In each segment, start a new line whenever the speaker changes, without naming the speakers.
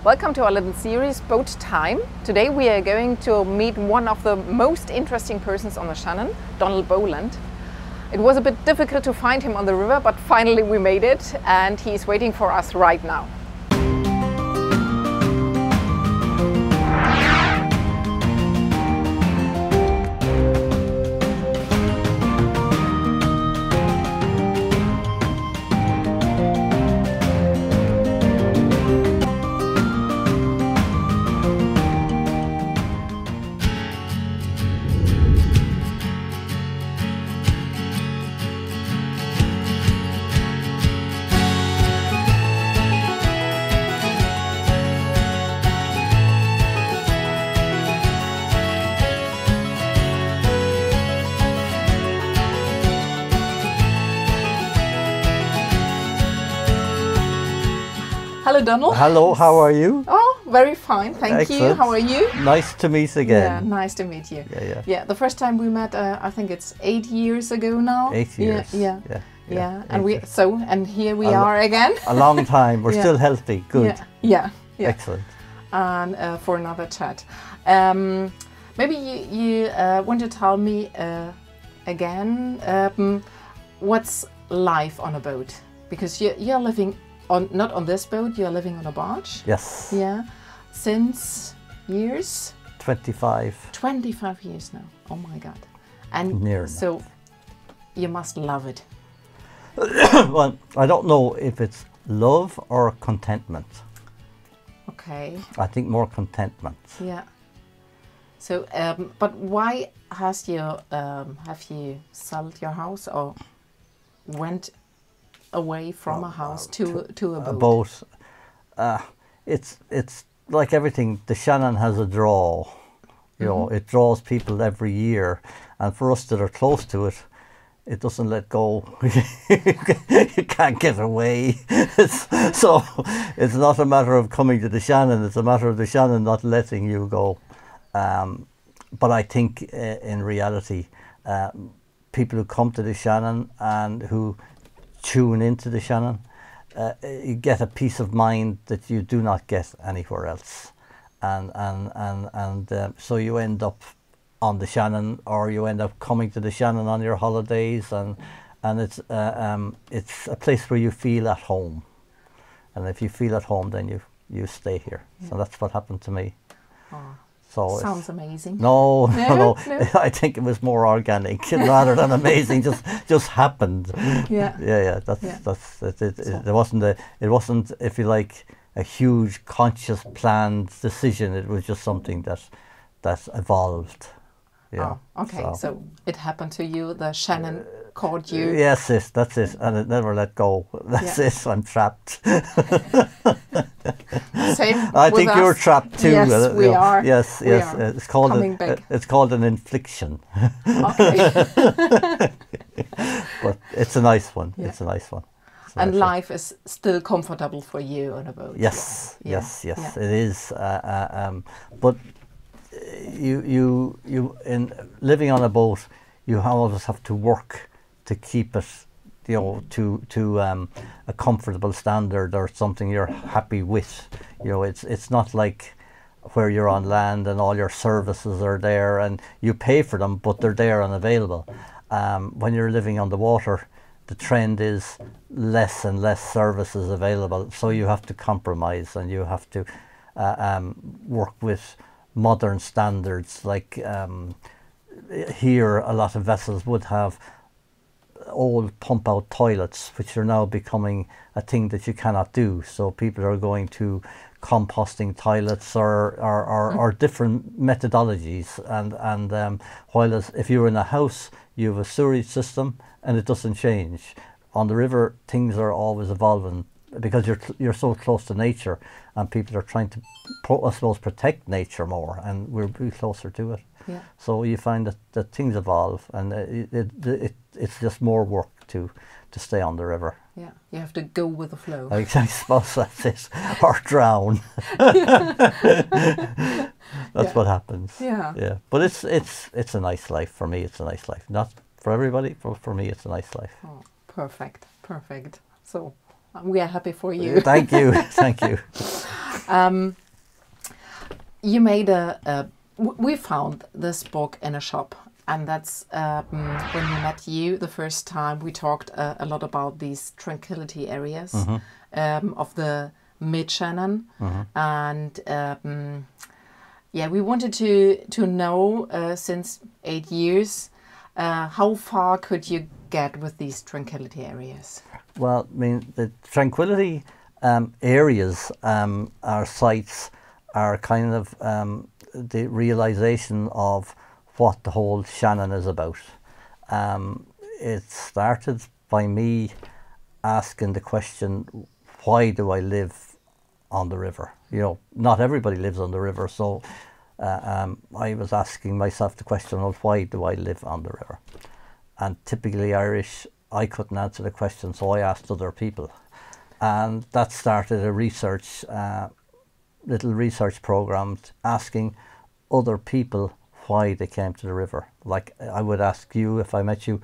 Welcome to our little series, Boat Time. Today we are going to meet one of the most interesting persons on the Shannon, Donal Boland. It was a bit difficult to find him on the river, but finally we made it and he's waiting for us right now. Hello, Donal.
Hello, how are you?
Oh, very fine, thank
Excellent.
you. How are you?
Nice to meet again.
Yeah, nice to meet you.
Yeah.
The first time we met, I think it's 8 years ago now.
8 years.
Yeah. And here we are again.
A long time. We're still healthy. Good.
Yeah.
Excellent.
And for another chat. Maybe you want to tell me again what's life on a boat? Because you're living not on this boat, you're living on a barge.
Yes.
Yeah. Since years?
25.
25 years now. Oh my God. And
Near
so you must love it.
Well, I don't know if it's love or contentment.
Okay.
I think more contentment.
Yeah. So, but why have you sold your house or went away from a house to a boat?
It's like everything. The Shannon has a draw. You know, it draws people every year, and for us that are close to it, it doesn't let go. You can't get away. So it's not a matter of coming to the Shannon. It's a matter of the Shannon not letting you go. But I think in reality, people who come to the Shannon and who tune into the Shannon, you get a peace of mind that you do not get anywhere else, and so you end up on the Shannon, or you end up coming to the Shannon on your holidays, and it's a place where you feel at home, and if you feel at home, then you stay here. So that's what happened to me.
Oh.
So
sounds amazing.
No. I think it was more organic rather than amazing. Just happened. Yeah. That's it. It wasn't, if you like, a huge conscious planned decision. It was just something that evolved. Yeah.
Oh, okay. So it happened to you. The Shannon caught you.
Yes, that's it, and it never let go. That's it. I'm trapped.
Same.
I think
us.
you're trapped too.
Yes, we are.
Yes.
We are.
It's called an infliction.
Okay.
But it's a nice one.
Yeah.
It's a nice one.
And life is still comfortable for you on a boat.
Yes, it is. But you in living on a boat, you always have to work to keep it, you know, to a comfortable standard or something you're happy with. You know, it's not like where you're on land and all your services are there and you pay for them, but they're there and available. When you're living on the water, the trend is less and less services available, so you have to compromise and you have to work with modern standards. Like here, a lot of vessels would have old pump out toilets, which are now becoming a thing that you cannot do. So people are going to composting toilets or different methodologies. And while if you're in a house, you have a sewerage system and it doesn't change. On the river, things are always evolving because you're so close to nature, and people are trying to, I suppose, protect nature more, and we're closer to it.
Yeah.
So you find that things evolve, and it's just more work to stay on the river.
Yeah, you have to go with the flow.
I suppose that's it, or drown. That's what happens. Yeah. But it's a nice life for me. It's a nice life, not for everybody. For me, it's a nice life.
Oh, perfect. So we are happy for you.
Thank you.
You made we found this book in a shop, and that's when we met you the first time. We talked a lot about these tranquility areas of the Mid-Shannon, and yeah, we wanted to know since 8 years how far could you get with these tranquility areas?
Well, I mean, the tranquility areas, our sites, are kind of the realization of what the whole Shannon is about. It started by me asking the question, why do I live on the river? You know, not everybody lives on the river, so I was asking myself the question of why do I live on the river? And typically Irish, I couldn't answer the question, so I asked other people. And that started a research, little research programs asking other people why they came to the river. Like I would ask you, if I met you,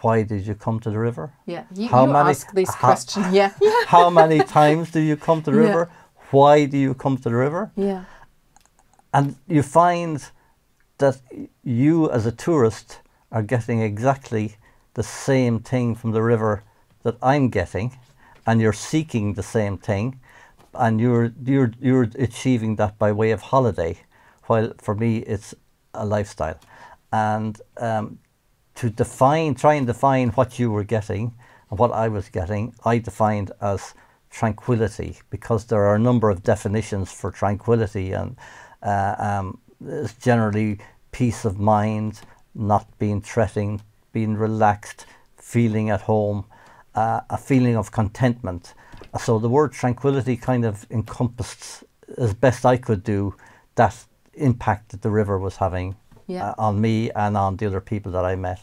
why did you come to the river?
Yeah, you ask this question. Yeah.
How many times do you come to the river? Why do you come to the river?
Yeah.
And you find that you as a tourist are getting exactly the same thing from the river that I'm getting, and you're seeking the same thing, and you're achieving that by way of holiday, while for me it's a lifestyle. And to try and define what you were getting and what I was getting, I defined as tranquility, because there are a number of definitions for tranquility, and it's generally peace of mind, not being threatening, being relaxed, feeling at home, a feeling of contentment. So the word tranquility kind of encompassed, as best I could do, that impact that the river was having on me and on the other people that I met.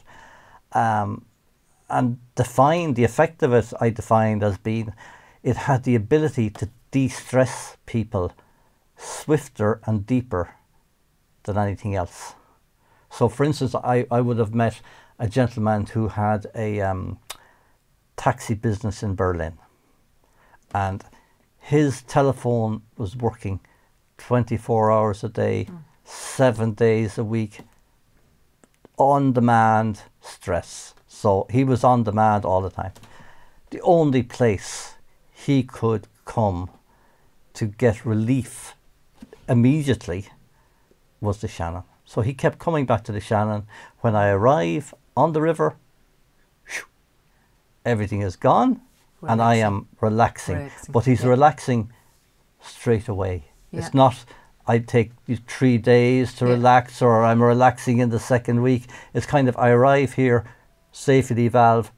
And define the effect of it, I defined as being, it had the ability to de-stress people swifter and deeper than anything else. So for instance, I would have met a gentleman who had a taxi business in Berlin, and his telephone was working 24 hours a day, 7 days a week, on demand stress. So he was on demand all the time. The only place he could come to get relief immediately was the Shannon. So he kept coming back to the Shannon. When I arrive on the river, everything is gone, and I am relaxing. But he's relaxing straight away. It's not, I take 3 days to relax, or I'm relaxing in the second week. It's kind of, I arrive here, safety valve.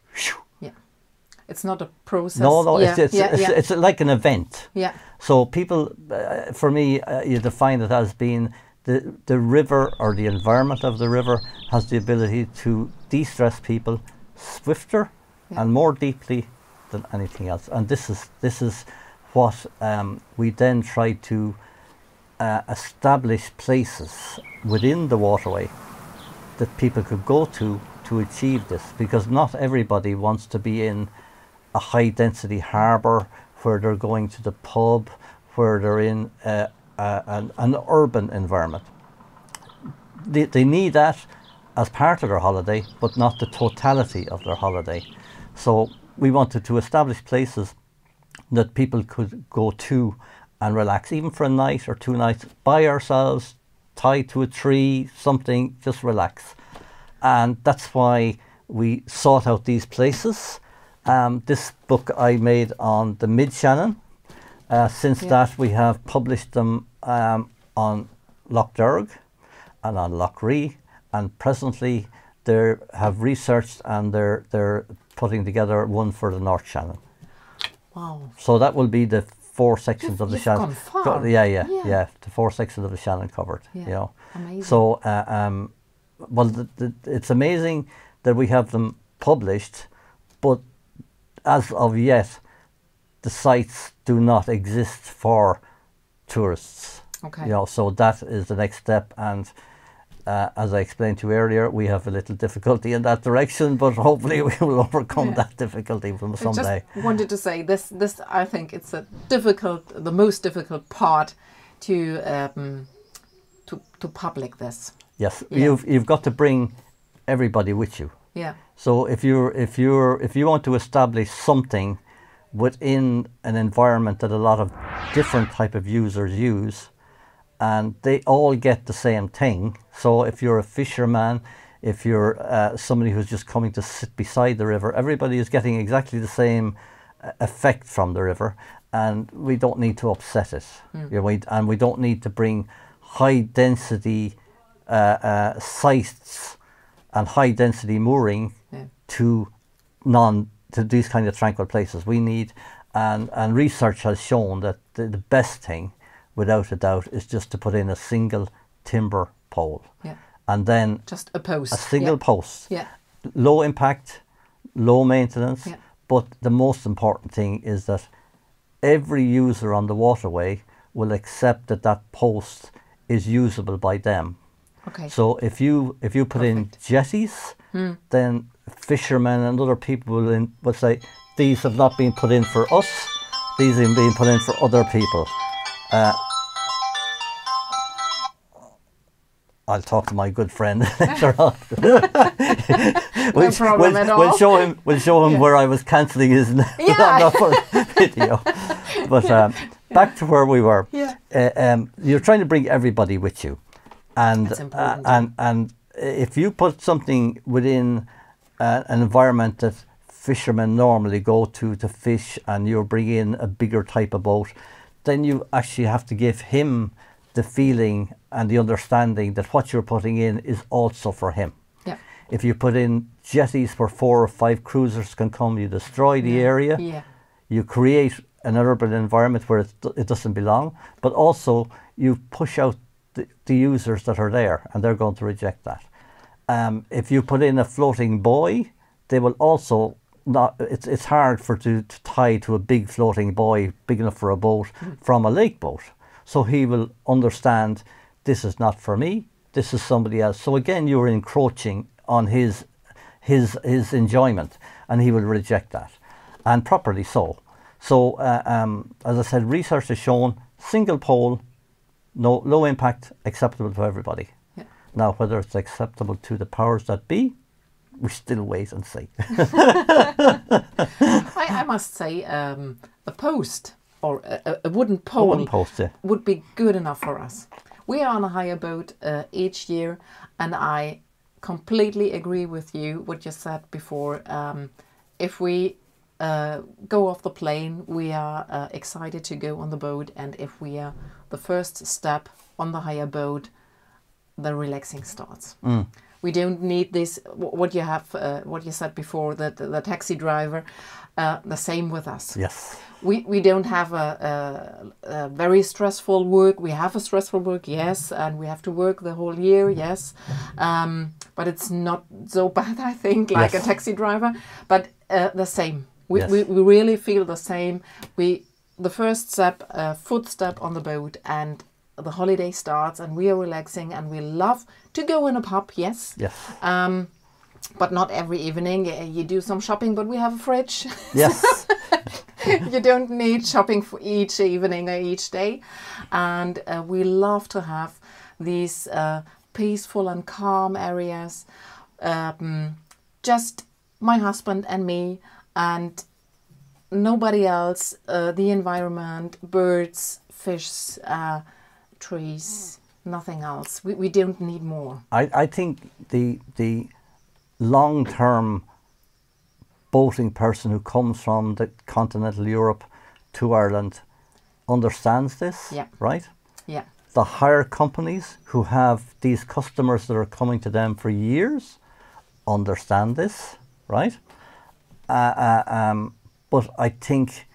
It's not a process.
No, it's like an event.
Yeah.
So people, for me, you define it as being the river, or the environment of the river, has the ability to de-stress people swifter and more deeply than anything else. And this is what we then try to establish places within the waterway that people could go to achieve this, because not everybody wants to be in a high density harbour where they're going to the pub, where they're in an urban environment. They need that as part of their holiday, but not the totality of their holiday. So we wanted to establish places that people could go to and relax, even for a night or 2 nights, by ourselves, tied to a tree, something, just relax. And that's why we sought out these places. This book I made on the Mid-Shannon. Since that, we have published them on Lough Derg and on Lough Ree, and presently they have researched and they're putting together one for the North Shannon.
Wow!
So that will be the 4 sections of the Shannon.
Gone far.
Yeah. The 4 sections of the Shannon covered.
Yeah.
You know.
Amazing.
So well, it's amazing that we have them published, but as of yet, the sites do not exist for tourists.
Okay.
You know, so that is the next step, and as I explained to you earlier, we have a little difficulty in that direction, but hopefully we will overcome that difficulty from someday.
I just wanted to say this. I think it's the most difficult part to public this.
Yes, you've got to bring everybody with you.
Yeah.
So if you want to establish something within an environment that a lot of different type of users use, and they all get the same thing. So if you're a fisherman, if you're somebody who's just coming to sit beside the river, everybody is getting exactly the same effect from the river, and we don't need to upset it. And we don't need to bring high density sites and high density mooring to these kind of tranquil places. We need, and research has shown that the best thing, without a doubt, is just to put in a single timber pole.
Yeah.
And then
just a post.
A single post.
Yeah.
Low impact, low maintenance.
Yeah.
But the most important thing is that every user on the waterway will accept that that post is usable by them.
Okay.
So if you put in jetties, then fishermen and other people will say, these have not been put in for us, these have been put in for other people. I'll talk to my good friend later on. We'll show him where I was cancelling his video. But back to where we were. Yeah. You're trying to bring everybody with you, and
that's important.
And if you put something within an environment that fishermen normally go to fish, and you're bringing in a bigger type of boat, then you actually have to give him the feeling and the understanding that what you're putting in is also for him.
Yeah.
If you put in jetties where 4 or 5 cruisers can come, you destroy the area. Yeah. You create an urban environment where it doesn't belong, but also you push out the users that are there, and they're going to reject that. If you put in a floating buoy, they will also not. It's hard to tie to a big floating buoy big enough for a boat from a lake boat. So he will understand, this is not for me, this is somebody else. So again, you're encroaching on his enjoyment, and he will reject that, and properly so. So as I said, research has shown single pole, low impact, acceptable to everybody. Yeah. Now, whether it's acceptable to the powers that be, we still wait and see.
I must say, a post or a wooden pole would be good enough for us. We are on a hire boat each year, and I completely agree with you what you said before. If we go off the plane, we are excited to go on the boat, and if we are the first step on the hire boat, the relaxing starts. We don't need this, what you said before, that the taxi driver, the same with us.
Yes.
We don't have a very stressful work. We have a stressful work, yes, and we have to work the whole year, yes. But it's not so bad, I think, like a taxi driver, but the same. We really feel the same. The first step, footstep on the boat, and the holiday starts, and we are relaxing, and we love to go in a pub, yes. Yes. But not every evening. You do some shopping, but we have a fridge. Yes. You don't need shopping for each evening or each day. And we love to have these peaceful and calm areas. Just my husband and me, and nobody else. The environment, birds, fish, trees, nothing else. We don't need more. I think the long-term boating person who comes from the continental Europe to Ireland understands this, right? Yeah. The hire companies who have these customers that are coming to them for years understand this, right? But I think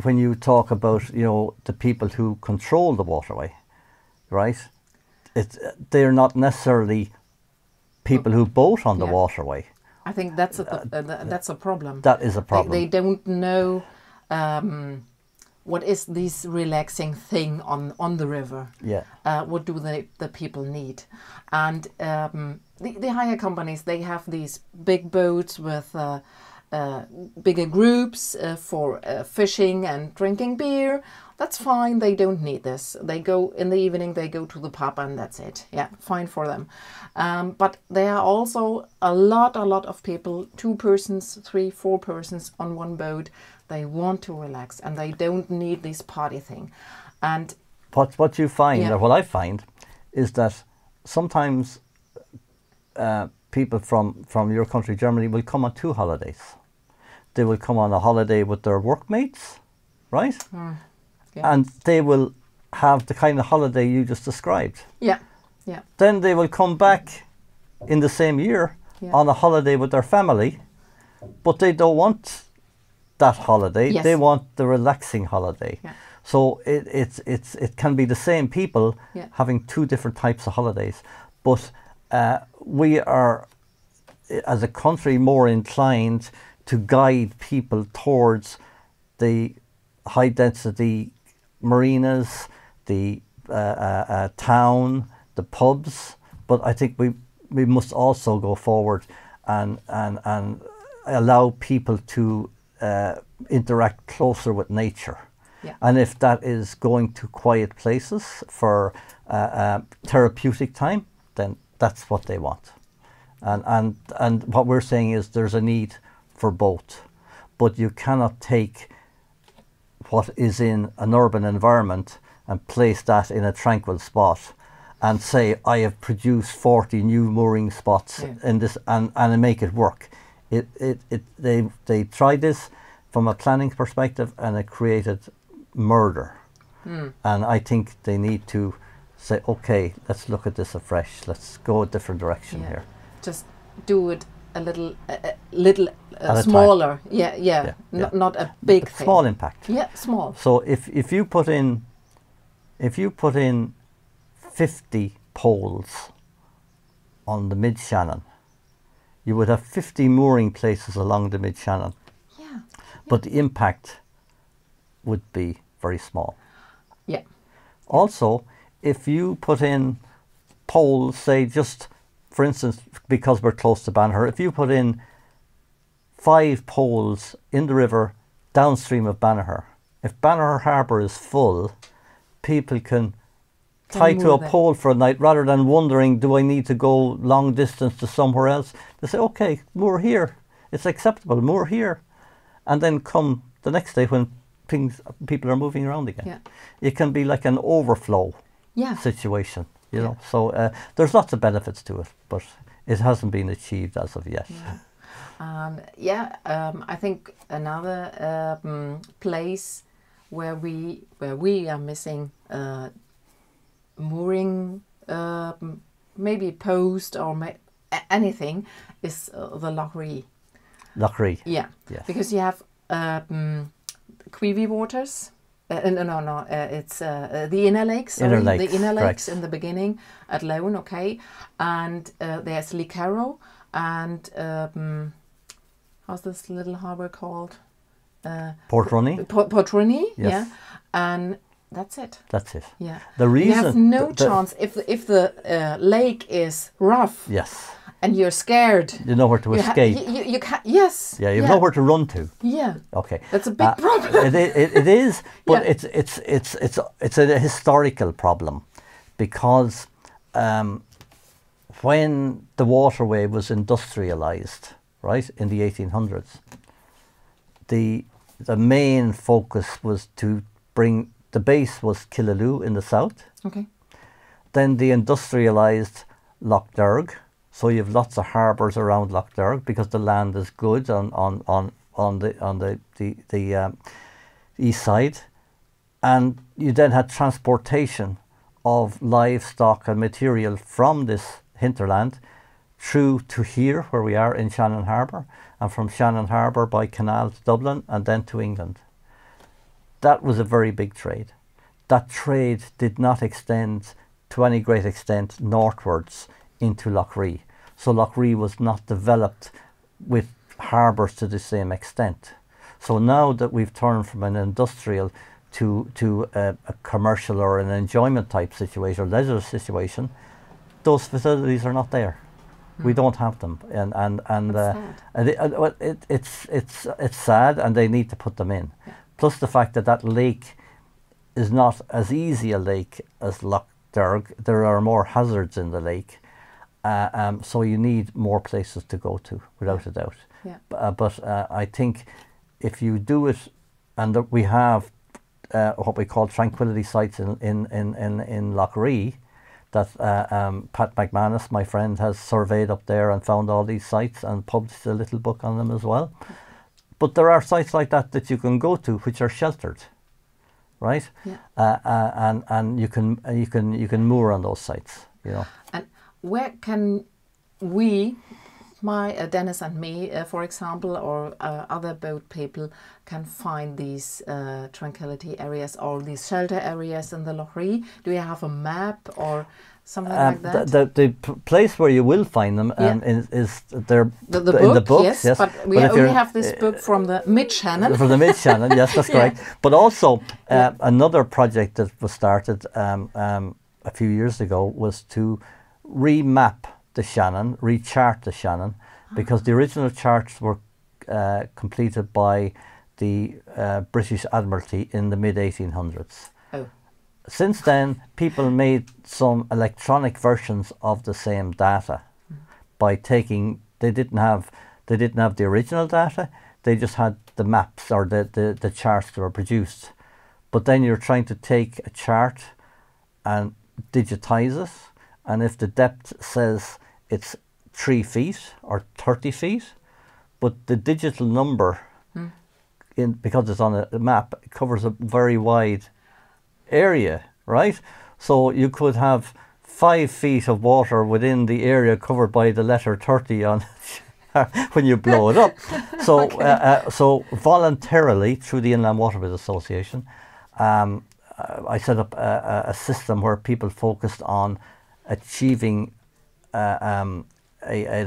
when you talk about, the people who control the waterway, right? They're not necessarily people who boat on the waterway. I think that's a problem. That is a problem. They don't know what is this relaxing thing on the river?
Yeah.
What do the people need? And the hire companies, they have these big boats with bigger groups for fishing and drinking beer. That's fine. They don't need this. They go in the evening, they go to the pub and that's it. Yeah, fine for them. But there are also a lot of people, 2 persons, 3, 4 persons on one boat. They want to relax and they don't need this party thing. And
what you find, or what I find, is that sometimes people from your country, Germany, will come on 2 holidays. They will come on a holiday with their workmates, right? Yeah. And they will have the kind of holiday you just described.
Yeah, yeah.
Then they will come back in the same year on a holiday with their family, but they don't want that holiday. Yes. They want the relaxing holiday. Yeah. So it can be the same people having 2 different types of holidays, but we are, as a country, more inclined to guide people towards the high density marinas, the town, the pubs. But I think we must also go forward and allow people to interact closer with nature. Yeah. And if that is going to quiet places for therapeutic time, then that's what they want. And what we're saying is there's a need for both, but you cannot take what is in an urban environment and place that in a tranquil spot and say, I have produced 40 new mooring spots in this and make it work. They tried this from a planning perspective and it created murder. And I think they need to say, okay, let's look at this afresh. Let's go a different direction here.
Just do it a little smaller. Not a big thing.
Small impact.
Yeah, small.
So if you put in 50 poles on the Mid-Shannon, you would have 50 mooring places along the Mid-Shannon. Yeah. But the impact would be very small.
Yeah.
Also, if you put in poles, say just, for instance, because we're close to Banagher, if you put in 5 poles in the river downstream of Banagher, if Banagher Harbour is full, people can tie to a pole for a night rather than wondering, do I need to go long distance to somewhere else? They say, okay, moor here. It's acceptable, moor here. And then come the next day when people are moving around again. Yeah. It can be like an overflow situation, you know. So there's lots of benefits to it, but it hasn't been achieved as of yet.
Yeah. I think another place where we are missing mooring, maybe post or anything, is the Loch Ree.
Loch Ree.
Yeah. Yes. Because you have Quivi waters. It's the inner lakes. The inner lakes in the beginning at Lone, okay, and there's Licaro and how's this little harbour called?
Portrunny.
Portrunny, yes. And that's it.
That's it.
Yeah.
The reason
you have no chance if the lake is rough.
Yes.
And you're scared.
You know where to escape.
You can't. Yes.
Yeah, you know where to run to.
Yeah.
Okay.
That's a big problem.
It is, but it's a historical problem, because when the waterway was industrialised, right, in the 1800s, the main focus was to bring, the base was Killaloe in the south. Okay. Then they industrialised Lough Derg. So you have lots of harbours around Lough Derg because the land is good on the east side, and you then had transportation of livestock and material from this hinterland through to here where we are in Shannon Harbour, and from Shannon Harbour by canal to Dublin and then to England. That was a very big trade. That trade did not extend to any great extent northwards into Loch Ree. So Loch Ree was not developed with harbours to the same extent. So now that we've turned from an industrial to a commercial or an enjoyment type situation or leisure situation, those facilities are not there. We don't have them, it's sad, and they need to put them in.
Yeah.
Plus the fact that lake is not as easy a lake as Loch Derg. There are more hazards in the lake, so you need more places to go to, without a doubt.
Yeah.
But I think if you do it, and we have what we call tranquility sites in Loch Ree, that Pat McManus, my friend, has surveyed up there and found all these sites and published a little book on them as well. But there are sites like that you can go to which are sheltered, right?
Yeah.
And you can moor on those sites, you know.
And where can we, Dennis and me, for example, or other boat people, can find these tranquility areas or these shelter areas in the Loch Ree? Do you have a map or something like that?
The place where you will find them is there
the
in the
book,
books,
yes. But we only have this book from the Mid-Shannon.
From the Mid-Shannon, yes, that's correct. But also another project that was started a few years ago was to remap the Shannon, rechart the Shannon, because the original charts were completed by the British Admiralty in the mid-1800s. Oh. Since then, people made some electronic versions of the same data by taking. They didn't have the original data. They just had the maps or the charts that were produced. But then you're trying to take a chart and digitize it, and if the depth says it's 3 feet or 30 feet, but the digital number, because it's on a map, it covers a very wide area, right? So you could have 5 feet of water within the area covered by the letter 30 on when you blow it up. So, so voluntarily, through the Inland Waterways Association, I set up a system where people focused on achieving an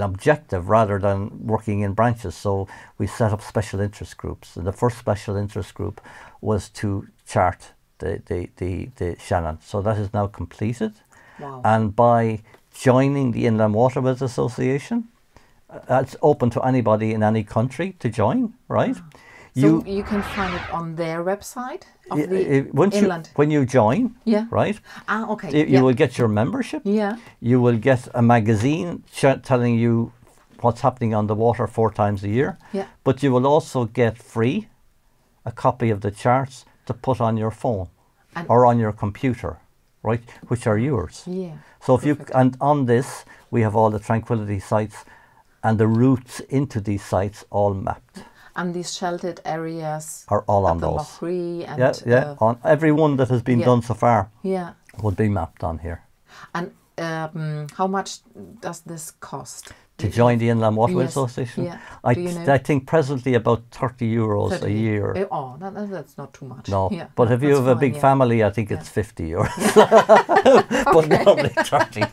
objective rather than working in branches. So we set up special interest groups, and the first special interest group was to chart the Shannon. So that is now completed.
Wow.
And by joining the Inland Waterways Association, it's open to anybody in any country to join, right?
Wow. So you can find it on their website of the inland.
When you join, right?
Ah, okay.
You will get your membership.
Yeah.
You will get a magazine telling you what's happening on the water 4 times a year.
Yeah.
But you will also get free a copy of the charts to put on your phone or on your computer, right? Which are yours.
Yeah.
So if and on this we have all the tranquility sites and the routes into these sites all mapped.
And these sheltered areas
are all on those.
Loch Ree and
on every one that has been done so far.
Yeah.
Would be mapped on here.
And how much does this cost?
To join the Inland Waterways Association?
Yeah.
I think presently about €30 a year.
Oh, that's not too much.
No, but if you have a big family, I think it's €50. But normally 30.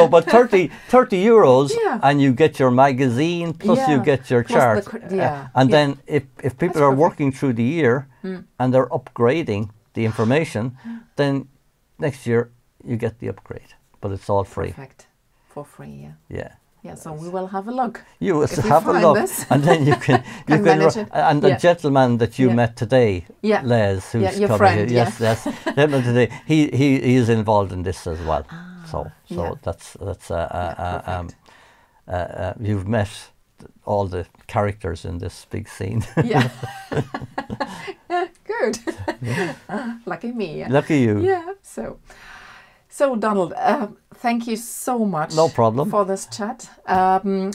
But €30 and you get your magazine, plus you get your chart. And then if people are working through the year and they're upgrading the information, then next year you get the upgrade. But it's all free.
Perfect. For free,
yeah.
Yeah, so we will have a look.
You will have a look, and then you can and the gentleman that you met today, Les, who's
your friend,
yes, today, he is involved in this as well. So that's you've met all the characters in this big scene.
Yeah. Good. Lucky me. Yeah.
Lucky you.
Yeah. So Donald, thank you so much.
No problem.
For this chat.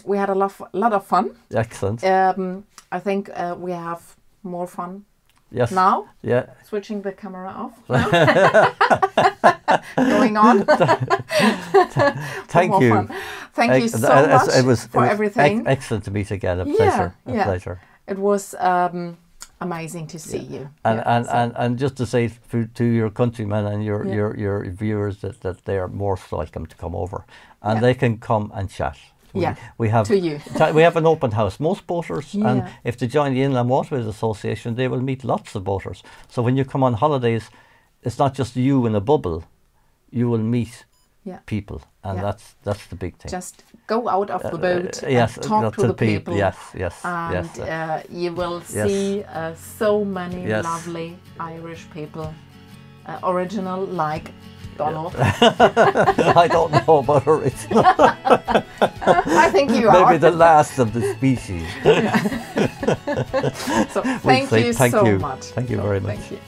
We had a lot of fun.
Excellent.
I think we have more fun.
Yes.
Now.
Yeah.
Switching the camera off. Going on.
Thank you.
Fun. Thank you so much for everything.
Excellent to meet again. A pleasure. A pleasure.
It was amazing to see you.
And just to say to your countrymen and your viewers that they are most welcome to come over, and they can come and chat. We have
to you.
We have an open house. Most boaters,
Yeah.
and if they join the Inland Waterways Association, they will meet lots of boaters. So when you come on holidays, it's not just you in a bubble. You will meet people, and that's the big thing.
Just go out of the boat
yes,
and talk to the people.
Yes,
and
yes.
You will see so many lovely Irish people, original like Donal.
I don't know about original.
I think you are.
Maybe the last of the species.
So thank you so much.
Thank you very much.
Thank you.